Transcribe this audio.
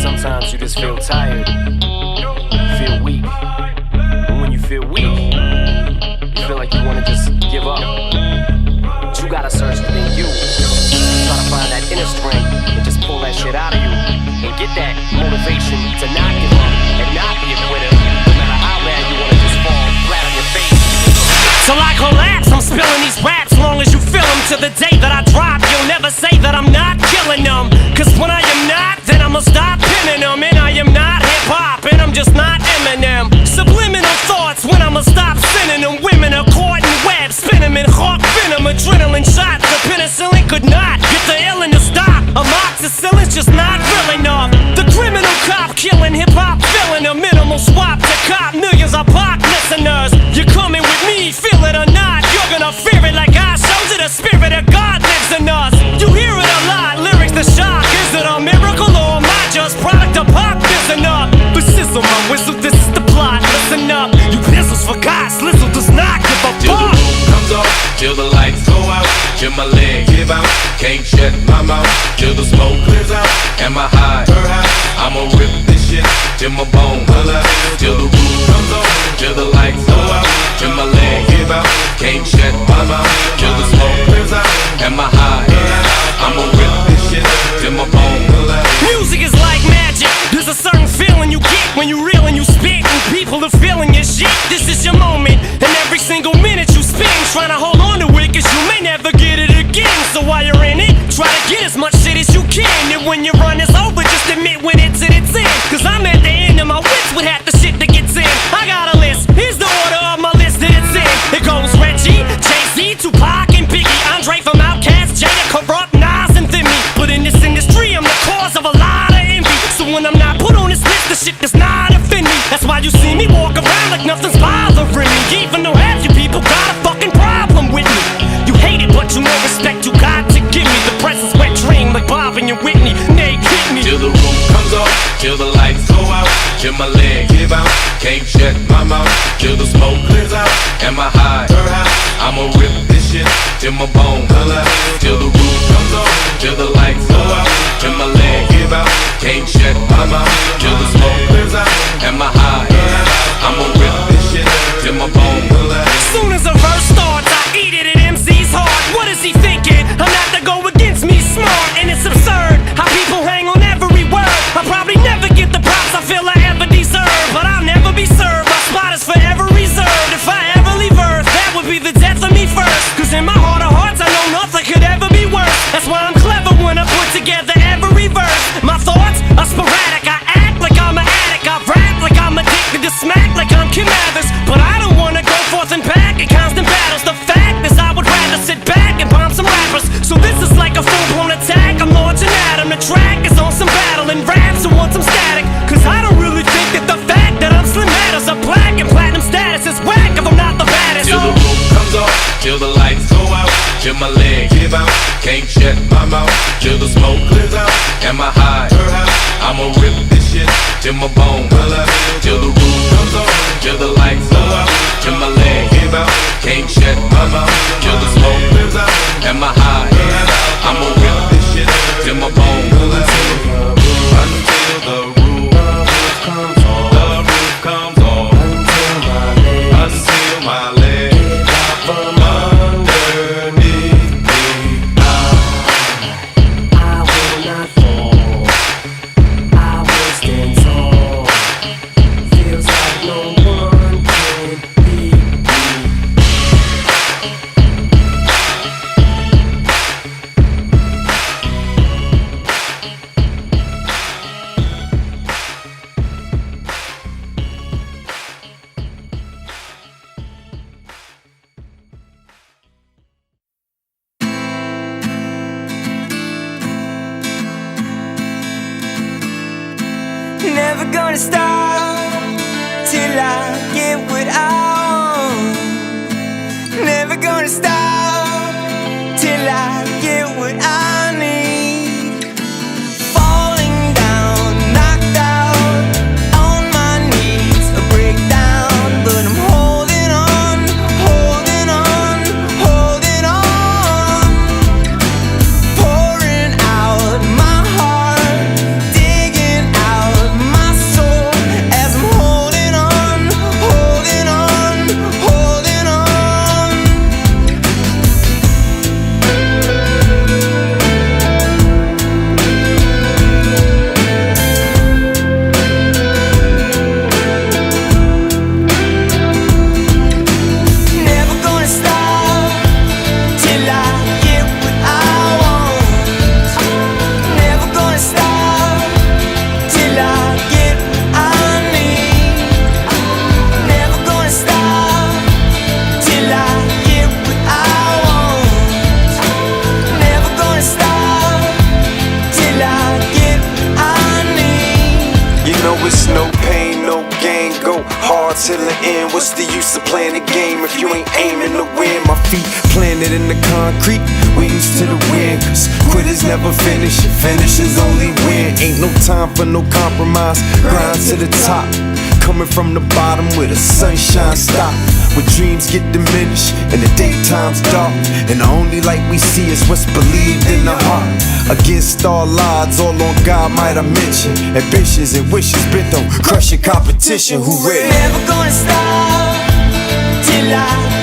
Sometimes you just feel tired, feel weak. And when you feel weak, you feel like you wanna just give up. But you gotta search within you. Try to find that inner strength and just pull that shit out of you. And get that motivation to not give up and not be a quitter. No matter how bad you wanna just fall flat on your face. Till I collapse, I'm spilling these raps. Long as you feel them to the day that I drop, you'll never say that I'm not killing them. Cause when I am not, then I'ma stop pinning them. And I am not hip-hop, and I'm just not Eminem. Subliminal thoughts when I'ma stop sending them. Women are caught in webs, spin them in hawk venom. Adrenaline shots, the penicillin could not get the illin to stop. Amoxicillin's just not real enough. The criminal cop killing hip-hop, filling a minimal swap to cop millions of pop listeners. You're coming with me, feel it or not, you're gonna fear it like I showed you. The spirit of God lives in us. You hear it a lot, lyrics the shock. Is it a miracle or am I just product of pop? Listen up, but sizzle my whistle, this is the plot. Listen up, you pistols for God, Slizzle does not give a fuck. Till the roof comes off, till the lights go out, till my legs give out, can't shut my mouth, till the smoke clears out, and my high, I'ma rip this shit till my bones holla. Till the roof comes off, till the lights go out, till my legs give out, can't shut my mouth, till the smoke clears out, and my high, I'ma rip this shit till my bones holla. Music is like magic. There's a certain feeling you get when you reel and you spit, and people are feeling your shit. This is your moment, and every single minute you spend trying to hold on to it, cause you may never get it again. So while you're in it, try to get as much shit as you can. And when your run is over, just admit when it's in its end. Cause I'm at the end of my wits with half the shit that gets in. I got a list, here's the order of my list that it's in. It goes Reggie, Jay-Z, Tupac, and Biggie, Andre from Outkast, Jada, Corrupt, Nas, and Thimmy. But in this industry, I'm the cause of a lot of envy. So when I'm not put on this list, the shit does not offend me. That's why you see me walk around like nothing's bothering me. Even though half you people got a fucking problem with me. You hate it, but you know respect you got to give me. The presence wet dream like Bob and your Whitney. Nay, hit me. Till the roof comes off, till the lights go out, till my legs give out, can't shut my mouth, till the smoke clears out, and my high, I'ma rip this shit till my bones holla. Till the roof comes off, till the lights go out, till my legs give out, can't shut my mouth, till the smoke clears out, and my high, I'ma rip this shit till my bones holla. Soon as a verse starts, I eat it at MC's heart. What is he thinking? I'm not to go against me, smart, and it's absurd how people hang on every word. I'll probably never get the props I feel I ever deserve, but I'll never be served. My spot is forever reserved. If I ever leave Earth, that would be the death of me first. Cause in my heart of hearts, I know nothing could ever be worse. That's why I'm clever when I put together every verse. My thoughts are sporadic. I act like I'm an addict. I rap like I'm addicted to smack like I'm Kim Mathers. But I don't wanna go forth and back in constant battles. The fact is I would rather sit back and bomb some rappers. So this is like a full-blown attack. I'm launching at 'em. The track is on some battle and raps and want some static. Cause I don't really think that the fact that I'm Slim matters. A black and platinum status is whack if I'm not the baddest. Till the roof comes off, till the lights go out, till my legs give out, can't shut my mouth, till the smoke clears out, and my high, I'ma rip this shit till my bones holla. Till the roof comes off, till the lights go out, till my legs give out, can't shut my mouth, till the smoke clears out, and my high, I'ma rip this shit till my bones holla. Until the roof comes off, the roof comes off, until my legs from underneath me. I will not fall, I will stand tall. Never gonna stop till I get what I want. Never gonna stop till I get what I need. Falling down, knocked out, on my knees, a breakdown, but I'm holding on, holding on, holding on. Pouring out my heart, digging out my soul as I'm holding on, holding on, holding on. Never gonna stop till I get what I want. Never gonna stop till I get what I need. Never gonna stop till I get what I want. Never gonna stop till I get what I need. You know it's no pain, no gain. Go hard till the end. What's the use of playing the game if you ain't aiming to win? My feet planted in the concrete, wings to the wind. Cause quitters never finish, finishers only win. Ain't no time for no compromise, grind to the top. Coming from the bottom where the sunshine stop. Where dreams get diminished and the daytime's dark. And the only light we see is what's believed in the heart. Against all odds, all on God might I mention. Ambitions and wishes bent on crushing competition. Who ready? Never gonna stop till I